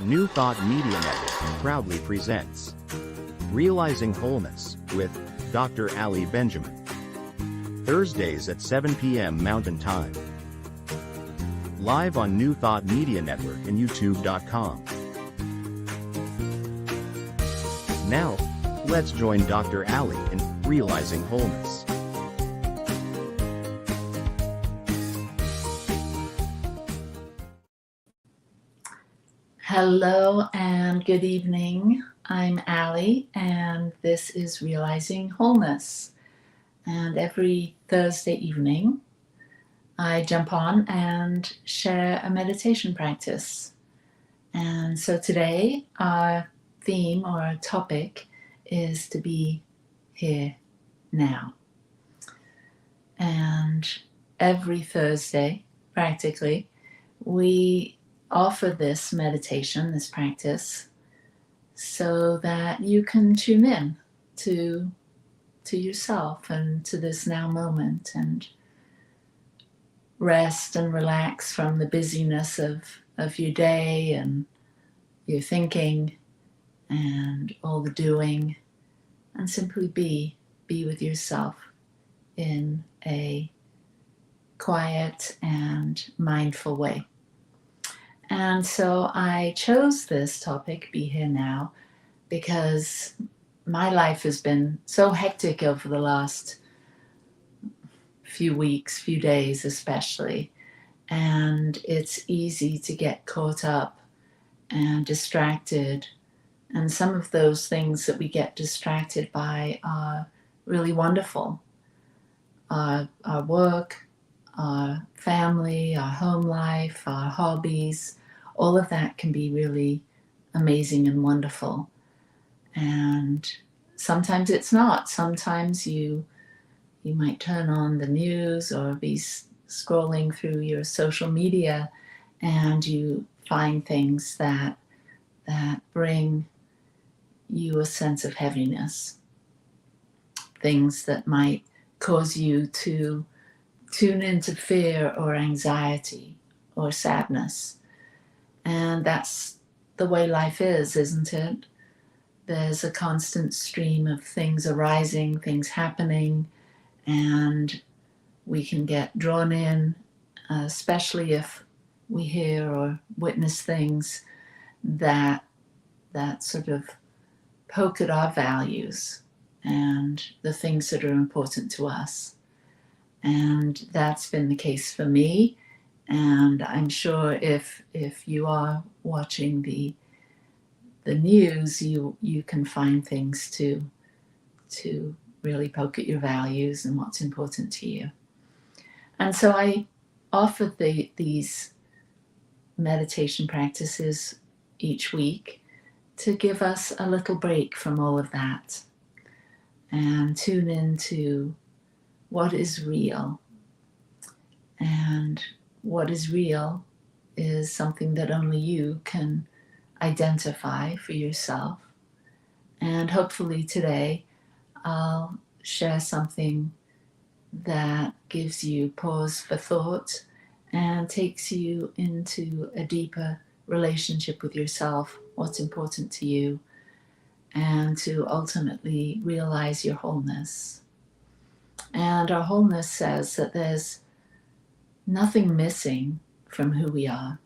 New Thought Media Network proudly presents Realizing Wholeness with Dr. Ali Benjamin. Thursdays at 7 p.m. Mountain Time. Live on New Thought Media Network and YouTube.com. Now, let's join Dr. Ali in Realizing Wholeness. Hello and good evening. I'm Ali and this is Realizing Wholeness. And every Thursday evening, I jump on and share a meditation practice. And so today, our theme or our topic is to be here now. And every Thursday, practically, we offer this meditation, this practice, so that you can tune in to yourself and to this now moment and rest and relax from the busyness of your day and your thinking and all the doing, and simply be with yourself in a quiet and mindful way. And so I chose this topic, Be Here Now, because my life has been so hectic over the last few weeks, few days especially, and it's easy to get caught up and distracted. And some of those things that we get distracted by are really wonderful. Our work, our family, our home life, our hobbies, all of that can be really amazing and wonderful. And sometimes it's not. Sometimes you might turn on the news or be scrolling through your social media and you find things that bring you a sense of heaviness. Things that might cause you to tune into fear or anxiety or sadness. And that's the way life is, isn't it? There's a constant stream of things arising, things happening, and we can get drawn in, especially if we hear or witness things that sort of poke at our values and the things that are important to us. And that's been the case for me. And I'm sure if you are watching the news, you can find things to really poke at your values and what's important to you. And so I offered these meditation practices each week to give us a little break from all of that and tune into what is real. And what is real is something that only you can identify for yourself. And hopefully today I'll share something that gives you pause for thought and takes you into a deeper relationship with yourself, what's important to you, and to ultimately realize your wholeness. And our wholeness says that there's nothing missing from who we are.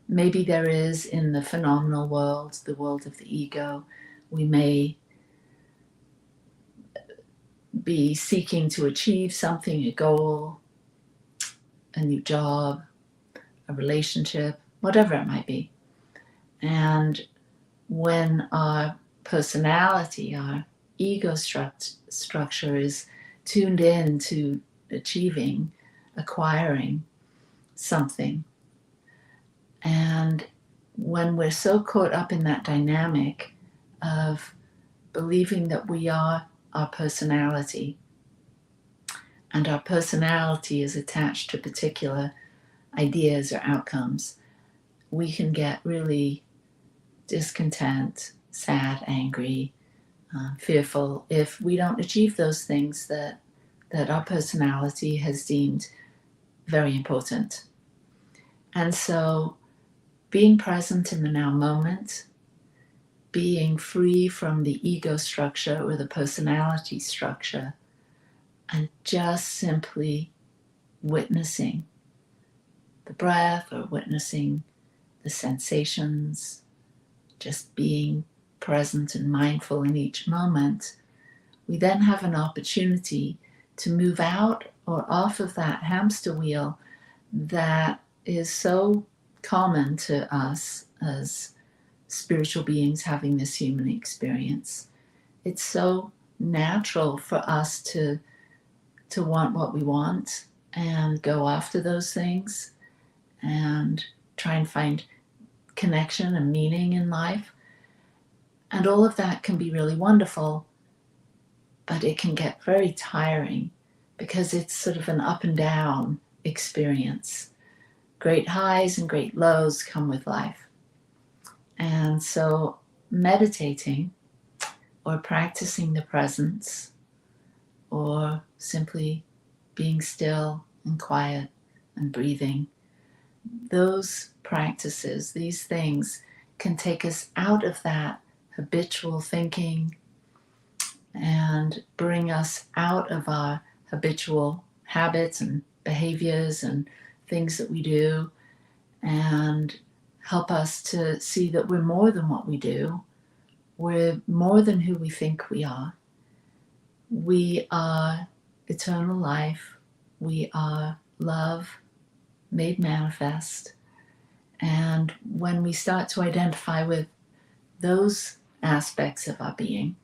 Maybe there is in the phenomenal world, the world of the ego. We may be seeking to achieve something, a goal, a new job, a relationship, whatever it might be. And when our personality, our ego structure is tuned in to achieving, acquiring something. And when we're so caught up in that dynamic of believing that we are our personality, and our personality is attached to particular ideas or outcomes, we can get really discontent, sad, angry, fearful if we don't achieve those things that our personality has deemed very important. And so being present in the now moment, being free from the ego structure or the personality structure, and just simply witnessing the breath or witnessing the sensations, just being present and mindful in each moment, we then have an opportunity to move out or off of that hamster wheel that is so common to us as spiritual beings having this human experience. It's so natural for us to want what we want and go after those things and try and find connection and meaning in life. And all of that can be really wonderful, but it can get very tiring because it's sort of an up and down experience. Great highs and great lows come with life. And so meditating or practicing the presence or simply being still and quiet and breathing, those practices, these things can take us out of that habitual thinking and bring us out of our habitual habits and behaviors and things that we do, and help us to see that we're more than what we do. We're more than who we think we are. We are eternal life. We are love made manifest. And when we start to identify with those aspects of our being,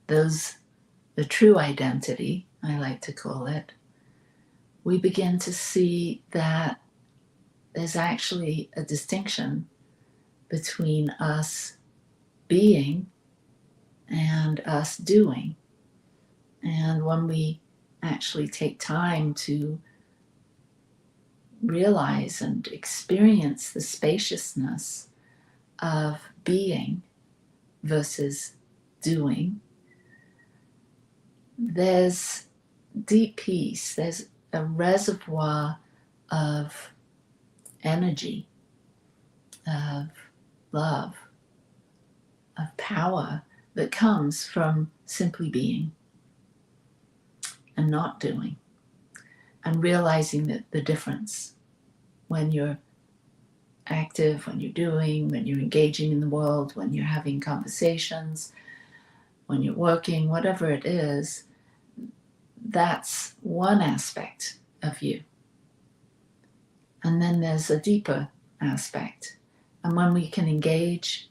the true identity, I like to call it, we begin to see that there's actually a distinction between us being and us doing. And when we actually take time to realize and experience the spaciousness of being versus doing, there's deep peace, there's a reservoir of energy, of love, of power that comes from simply being and not doing, and realizing that the difference when you're active, when you're doing, when you're engaging in the world, when you're having conversations, when you're working, whatever it is, that's one aspect of you. And then there's a deeper aspect. And when we can engage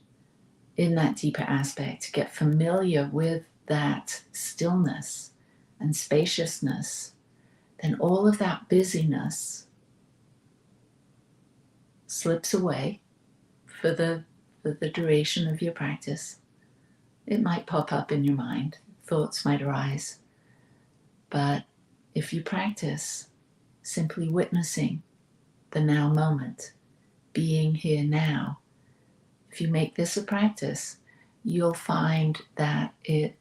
in that deeper aspect, get familiar with that stillness and spaciousness, then all of that busyness slips away for the duration of your practice. It might pop up in your mind, thoughts might arise. But if you practice simply witnessing the now moment, being here now, if you make this a practice, you'll find that it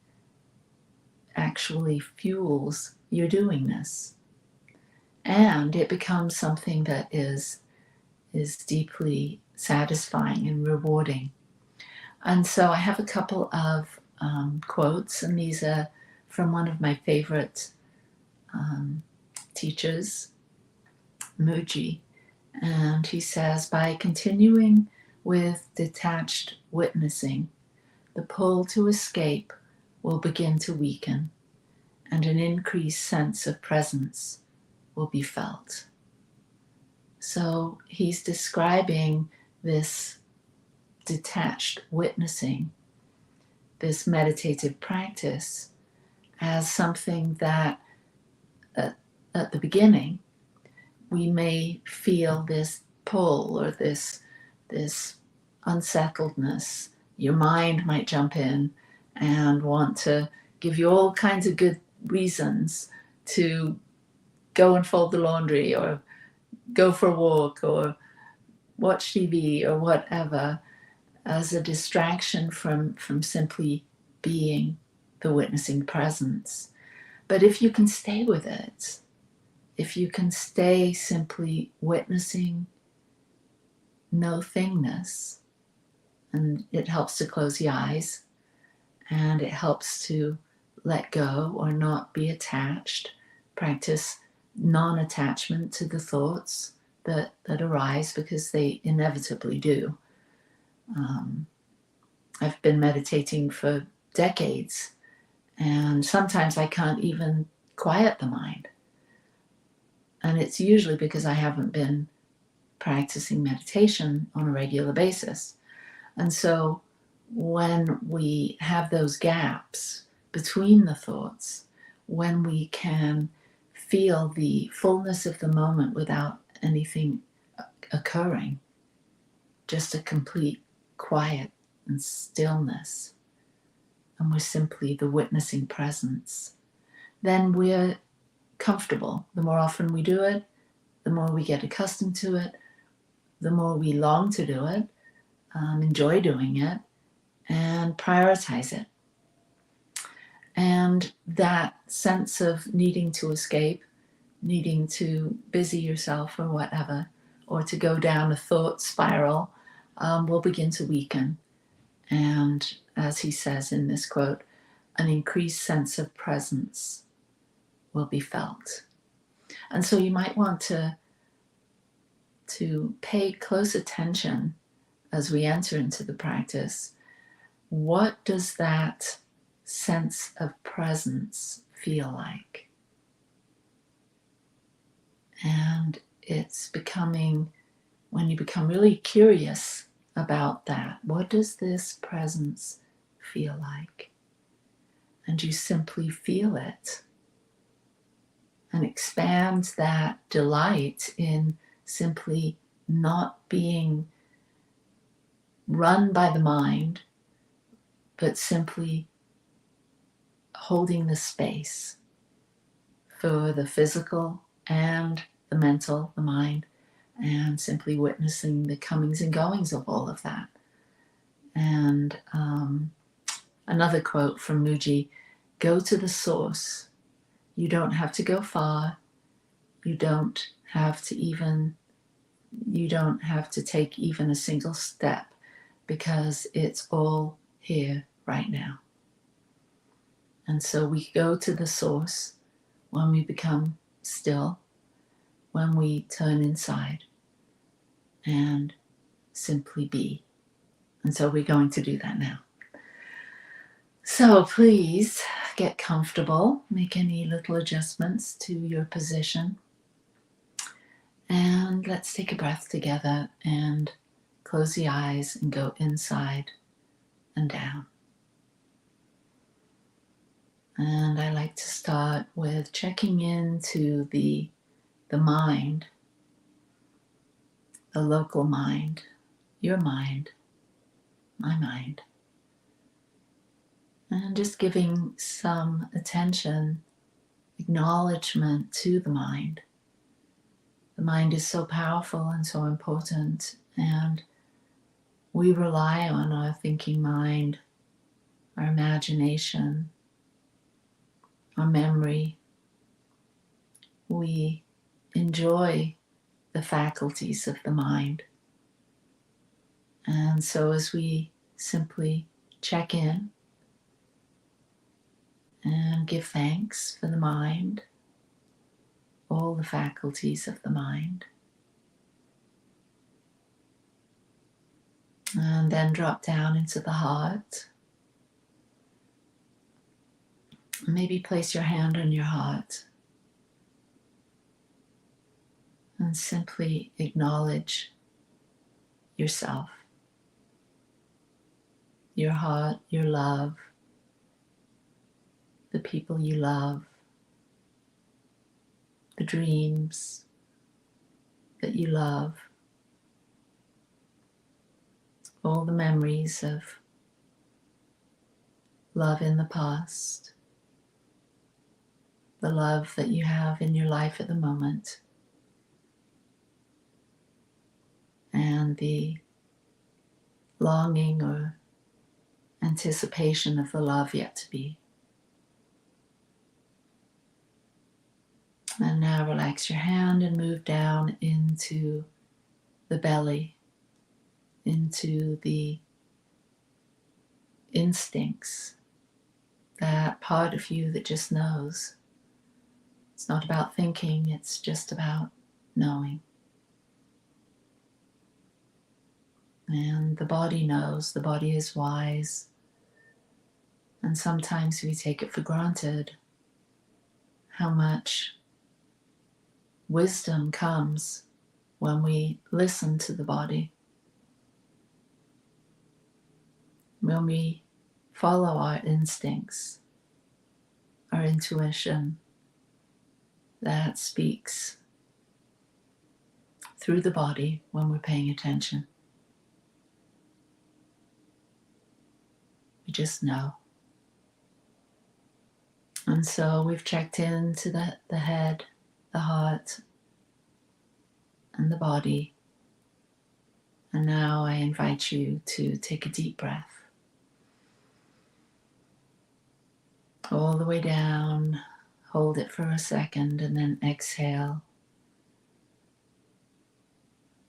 actually fuels your doingness. And it becomes something that is deeply satisfying and rewarding. And so I have a couple of quotes, and these are from one of my favorite teachers, Mooji. And he says, by continuing with detached witnessing, the pull to escape will begin to weaken, and an increased sense of presence will be felt. So he's describing this detached witnessing, this meditative practice, as something that at the beginning we may feel this pull or this unsettledness. Your mind might jump in and want to give you all kinds of good reasons to go and fold the laundry or go for a walk or watch TV or whatever, as a distraction from simply being the witnessing presence. But if you can stay with it, if you can stay simply witnessing no thingness. And it helps to close the eyes, and it helps to let go or not be attached. Practice non-attachment to the thoughts that arise, because they inevitably do. I've been meditating for decades, and sometimes I can't even quiet the mind. And it's usually because I haven't been practicing meditation on a regular basis. And so when we have those gaps between the thoughts, when we can feel the fullness of the moment without anything occurring, just a complete quiet and stillness, and we're simply the witnessing presence, then we're comfortable. The more often we do it, the more we get accustomed to it, the more we long to do it, enjoy doing it, and prioritize it. And that sense of needing to escape, needing to busy yourself or whatever, or to go down a thought spiral, will begin to weaken. And as he says in this quote, an increased sense of presence will be felt. And so you might want to pay close attention as we enter into the practice. What does that sense of presence feel like? And it's becoming, when you become really curious about that, what does this presence feel like? And you simply feel it and expand that delight in simply not being run by the mind, but simply holding the space for the physical and the mental, the mind, and simply witnessing the comings and goings of all of that. And another quote from Mooji, go to the source. You don't have to go far. You don't have to take even a single step, because it's all here right now. And so we go to the source when we become still, when we turn inside and simply be. And so we're going to do that now. So please get comfortable, make any little adjustments to your position. And let's take a breath together and close the eyes and go inside and down. And I like to start with checking into the mind, the local mind, your mind, my mind. And just giving some attention, acknowledgement to the mind. The mind is so powerful and so important, and we rely on our thinking mind, our imagination, our memory. We enjoy the faculties of the mind. And so as we simply check in and give thanks for the mind, all the faculties of the mind, and then drop down into the heart. Maybe place your hand on your heart and simply acknowledge yourself, your heart, your love, the people you love, the dreams that you love, all the memories of love in the past, the love that you have in your life at the moment, and the longing or anticipation of the love yet to be. And now relax your hand and move down into the belly, into the instincts, that part of you that just knows. It's not about thinking, it's just about knowing. And the body knows, the body is wise. And sometimes we take it for granted how much wisdom comes when we listen to the body. When we follow our instincts, our intuition that speaks through the body when we're paying attention. We just know. And so we've checked into the head, the heart, and the body. And now I invite you to take a deep breath. All the way down, hold it for a second, and then exhale.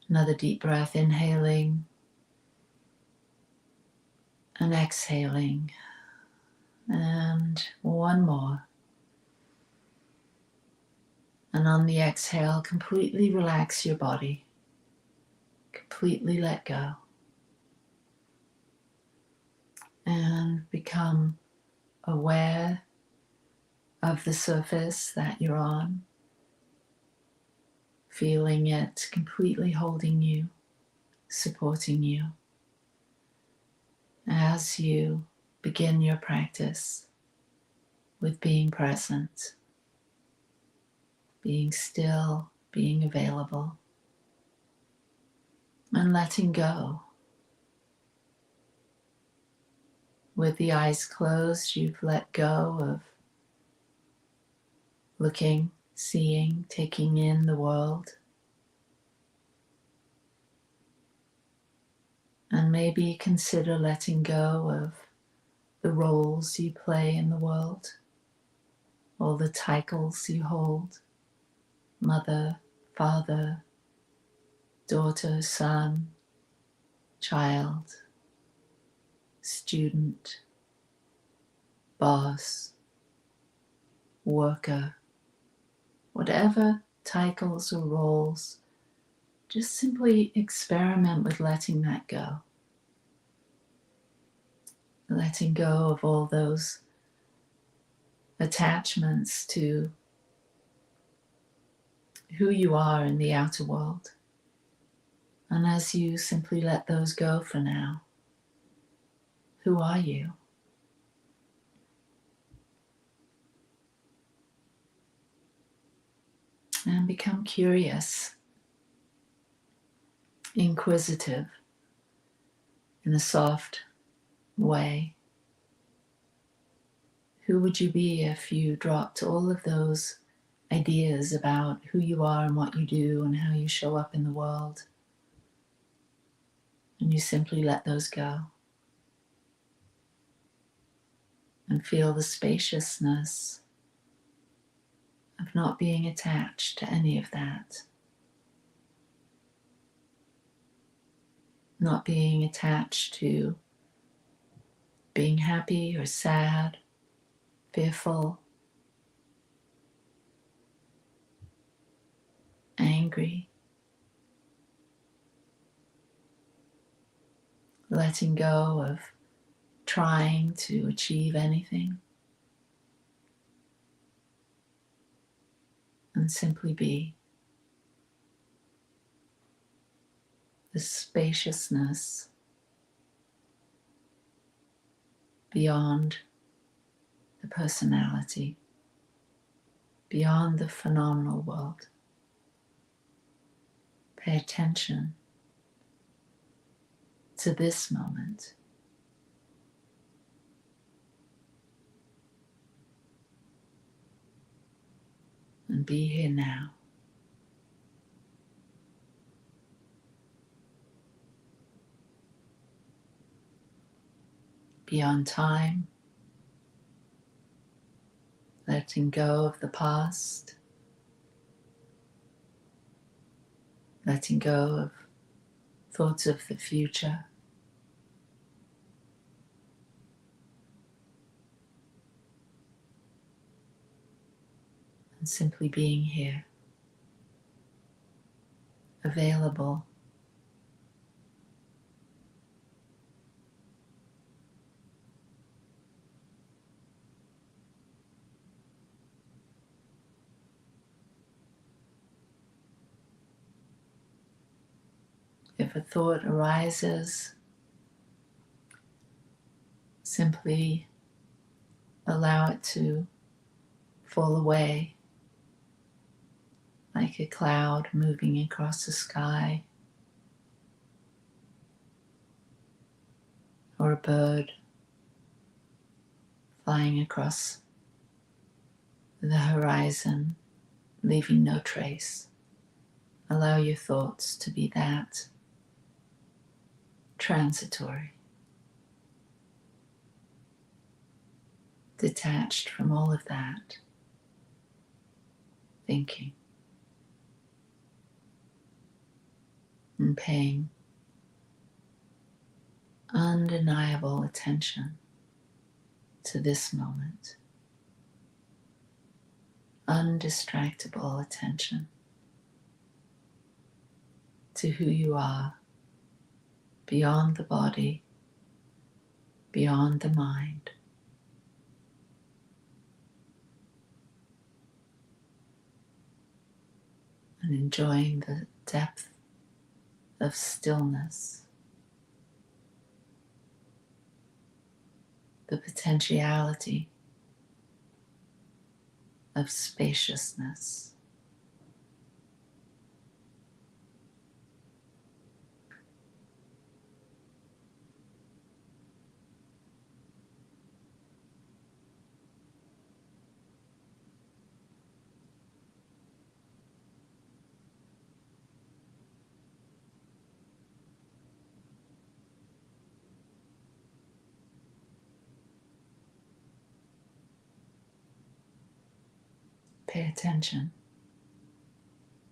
Another deep breath, inhaling and exhaling. And one more. And on the exhale, completely relax your body. Completely let go. And become aware of the surface that you're on. Feeling it completely holding you, supporting you. As you begin your practice with being present, being still, being available, and letting go. With the eyes closed, you've let go of looking, seeing, taking in the world. And maybe consider letting go of the roles you play in the world, all the titles you hold: mother, father, daughter, son, child, student, boss, worker. Whatever titles or roles, just simply experiment with letting that go. Letting go of all those attachments to who you are in the outer world. And as you simply let those go for now, who are you? And become curious, inquisitive, in a soft way. Who would you be if you dropped all of those ideas about who you are and what you do and how you show up in the world, and you simply let those go and feel the spaciousness of not being attached to any of that, not being attached to being happy or sad, fearful, angry. Letting go of trying to achieve anything, and simply be. The spaciousness beyond the personality, beyond the phenomenal world. Pay attention to this moment. And be here now. Beyond time, letting go of the past, letting go of thoughts of the future. And simply being here, available, if a thought arises, simply allow it to fall away like a cloud moving across the sky, or a bird flying across the horizon, leaving no trace. Allow your thoughts to be that transitory, detached from all of that thinking, and paying undeniable attention to this moment, undistractable attention to who you are beyond the body, beyond the mind. And enjoying the depth of stillness, the potentiality of spaciousness. Pay attention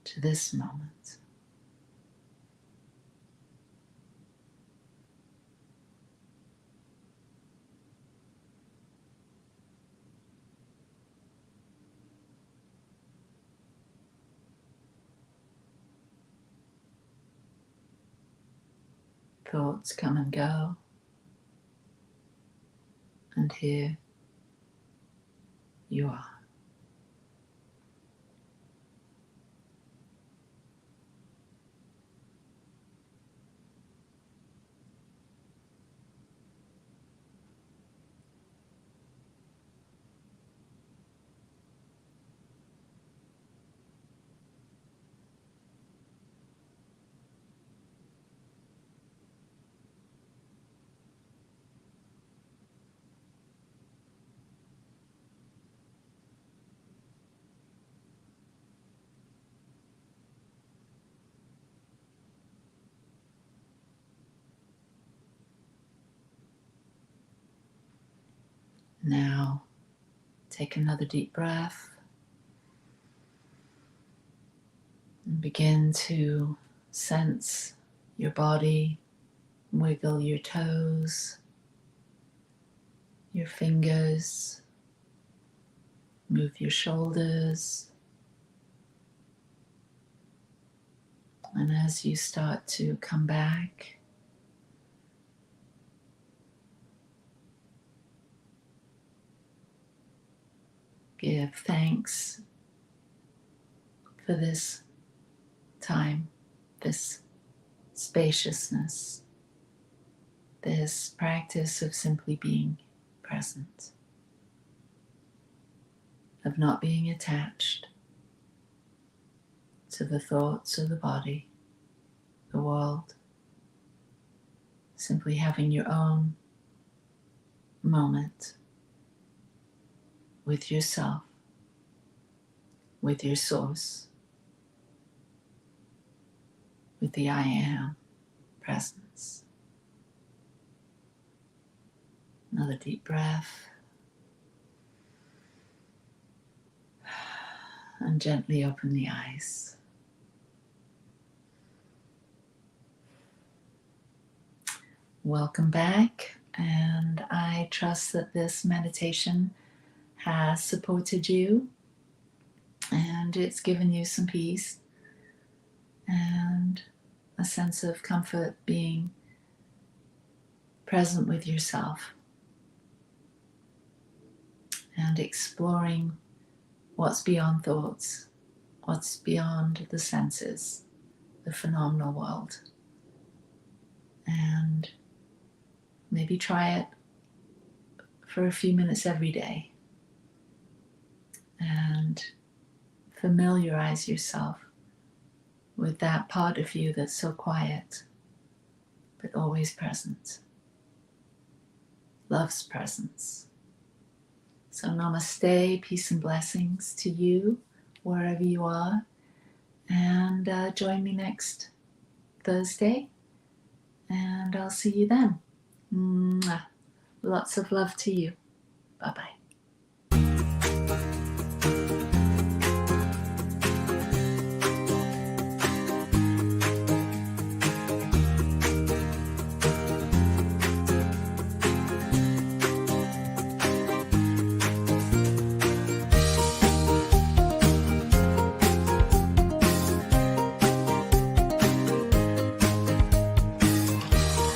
to this moment. Thoughts come and go, and here you are. Now, take another deep breath and begin to sense your body, wiggle your toes, your fingers, move your shoulders. And as you start to come back, give thanks for this time, this spaciousness, this practice of simply being present, of not being attached to the thoughts of the body, the world, simply having your own moment with yourself, with your source, with the I am presence. Another deep breath. And gently open the eyes. Welcome back, and I trust that this meditation has supported you and it's given you some peace and a sense of comfort being present with yourself and exploring what's beyond thoughts, what's beyond the senses, the phenomenal world. And maybe try it for a few minutes every day and familiarize yourself with that part of you that's so quiet but always present. Love's presence. So namaste, peace and blessings to you wherever you are, and join me next Thursday and I'll see you then. Mwah. Lots of love to you. Bye-bye.